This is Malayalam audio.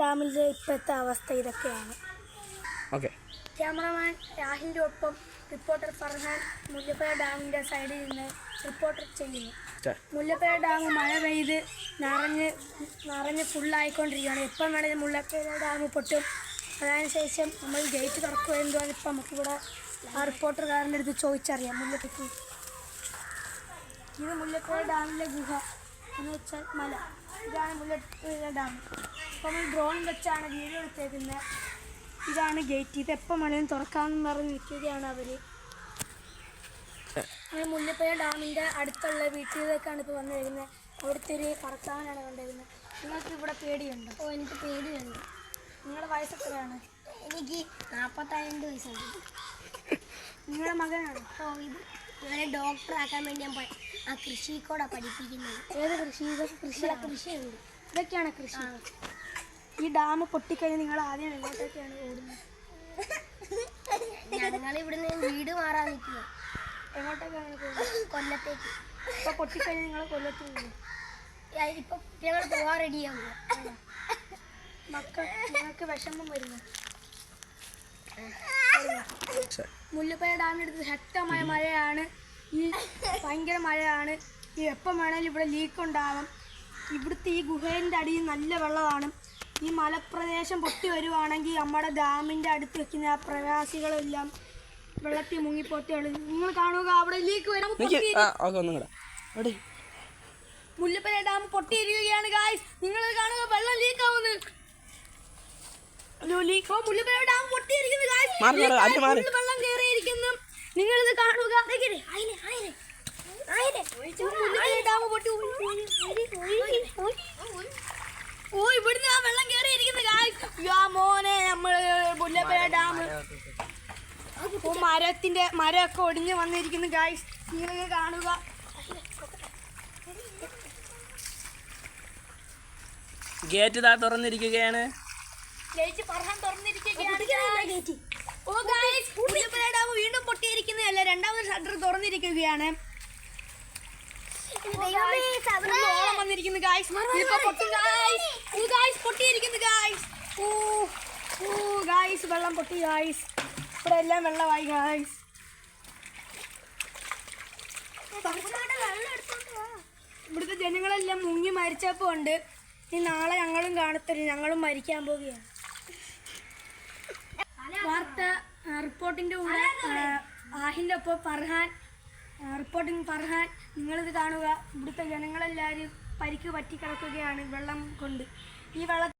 ഡാമിലെ ഇപ്പോഴത്തെ അവസ്ഥ ഇതൊക്കെയാണ്. ക്യാമറമാൻ രാഹിൻ്റെ ഒപ്പം റിപ്പോർട്ടർ ഫർഹാൻ മുല്ലപ്പെരിയാർ ഡാമിൻ്റെ സൈഡിൽ നിന്ന് റിപ്പോർട്ടർ ചെയ്യുന്നു. മുല്ലപ്പെരിയാർ ഡാം മഴ പെയ്ത് നിറഞ്ഞ് ഫുള്ളായിക്കൊണ്ടിരിക്കുകയാണ്. എപ്പം വേണമെങ്കിലും മുല്ലപ്പെരിയാർ ഡാം പൊട്ടും. അതിനുശേഷം നമ്മൾ ഗേറ്റ് തുറക്കുക എന്തുവാണ് ഇപ്പം നമുക്കിവിടെ ആ റിപ്പോർട്ടർകാരൻ്റെ അടുത്ത് ചോദിച്ചറിയാം. ഇത് മുല്ലപ്പെരിയാർ ഡാമിലെ ഗുഹ എന്ന് വെച്ചാൽ മല. ഇതാണ് മുല്ലപ്പെരിയാർ ഡാം. അപ്പം നമ്മൾ ഡ്രോൺ വെച്ചാണ് വീഡിയോ എടുത്തേക്കുന്നത്. ഇതാണ് ഗേറ്റ്. ഇത് എപ്പോൾ മഴയും തുറക്കാമെന്ന് പറഞ്ഞ് നിൽക്കുകയാണ് അവർ. നമ്മൾ മുല്ലപ്പെരിയാർ ഡാമിൻ്റെ അടുത്തുള്ള വീട്ടിലേക്കാണ് ഇപ്പോൾ വന്നു വരുന്നത്. അവിടുത്തെ ഒരു ഭർത്താവിനാണ് കൊണ്ടുവരുന്നത്. നിങ്ങൾക്ക് ഇവിടെ പേടിയുണ്ടോ? എനിക്ക് പേടിയുണ്ട്. നിങ്ങളുടെ വയസ്സ് എത്രയാണ്? എനിക്ക് 45 വയസ്സുണ്ട്. നിങ്ങളുടെ മകനാണ്? ഇത് ഞാൻ ഡോക്ടറാക്കാൻ വേണ്ടി ഞാൻ ആ കൃഷിക്കൂടെ പഠിപ്പിക്കുന്നത്. ഏത് കൃഷി? കൃഷിയുണ്ട്. ഇതൊക്കെയാണ് കൃഷി. ഈ ഡാം പൊട്ടിക്കഴിഞ്ഞ് നിങ്ങൾ ആദ്യം എങ്ങോട്ടൊക്കെയാണ് ഓടുന്നത്? ഞങ്ങൾ ഇവിടുന്ന് വീട് മാറാൻ നിൽക്കുക. എങ്ങോട്ടൊക്കെയാണ് പോകുന്നത്? കൊല്ലത്തേക്ക്. ഇപ്പോൾ പൊട്ടിക്കഴിഞ്ഞ് നിങ്ങൾ കൊല്ലത്ത് പോകും. ഇപ്പം ഞങ്ങൾ പോകാൻ റെഡിയാവുക. മക്കൾ നിങ്ങൾക്ക് വിഷമം വരുന്നു. മുല്ലപ്പെരിയാർ ഡാമിനടുത്ത് ശക്തമായ മഴയാണ്. ഈ ഭയങ്കര മഴയാണ്. ഈ എപ്പം വേണമെങ്കിലും ഇവിടെ ലീക്ക് ഉണ്ടാവും. ഇവിടുത്തെ ഈ ഗുഹേൻ്റെ അടിയിൽ നല്ല വെള്ളമാണ്. ഈ മലപ്രദേശം പൊട്ടി വരുവാണെങ്കിൽ നമ്മുടെ ഡാമിൻ്റെ അടുത്ത് വെക്കുന്ന ആ പ്രവാസികളെല്ലാം വെള്ളത്തിൽ മുങ്ങിപ്പൊട്ടിയുള്ളൂ. നിങ്ങൾ കാണുക, അവിടെ ലീക്ക് വരാൻ മുല്ലപ്പെരിയാർ ഡാം പൊട്ടിയിരിക്കുകയാണ് ഗായ്സ്. നിങ്ങൾ കാണുക, വെള്ളം ലീക്ക് ആവുന്നത്. മുല്ലപ്പെരിയാർ ഡാം പൊട്ടിയിരിക്കുന്നു ഗായ്സ്. വെള്ളം കയറിയിരിക്കുന്നു. നിങ്ങളിത് കാണുക. മുല്ലപ്പെരിയാർ ഡാം പൊട്ടി. ഓ, ഇവിടുന്ന് ആ വെള്ളം കയറിയിരിക്കുന്നു ഗായ്സ്. മോനെ, നമ്മള് മുല്ലപ്പെരിയാർ ഡാം മരമൊക്കെ ഒടിഞ്ഞ് വന്നിരിക്കുന്നു ഗായ്സ്. നിങ്ങൾ കാണുക. ഗേറ്റ് ഇതാ തുറന്നിരിക്കുകയാണ്. ഓ ഗായ്സ്, മുല്ലപ്പെരിയാർ ഡാം വീണ്ടും പൊട്ടിയിരിക്കുന്നതല്ല, രണ്ടാമത് ഷട്ടർ തുറന്നിരിക്കുകയാണ്. വന്നിരിക്കുന്നു ഗായ്സ്. പൊട്ടിയിരിക്കുന്നു ഗായ്സ്. ഓ ഗായ്സ്, വെള്ളം പൊട്ടി ഗായ്സ്. ഇവിടെ എല്ലാം വെള്ളമായി ഗായ്സ്. ഇവിടുത്തെ ജനങ്ങളെല്ലാം മുങ്ങി മരിച്ചപ്പോൾ ഉണ്ട്. ഇനി നാളെ ഞങ്ങളും കാണത്തില്ല, ഞങ്ങളും മരിക്കാൻ പോവുകയാണ്. വാർത്ത റിപ്പോർട്ടിൻ്റെ കൂടെ ആഹിൻ്റെ ഒപ്പം ഫർഹാൻ. റിപ്പോർട്ടിംഗ് ഫർഹാൻ. നിങ്ങളിത് കാണുക. ഇവിടുത്തെ ജനങ്ങളെല്ലാവരും പരിക്ക് പറ്റി കിടക്കുകയാണ് വെള്ളം കൊണ്ട്. ഈ വെള്ളം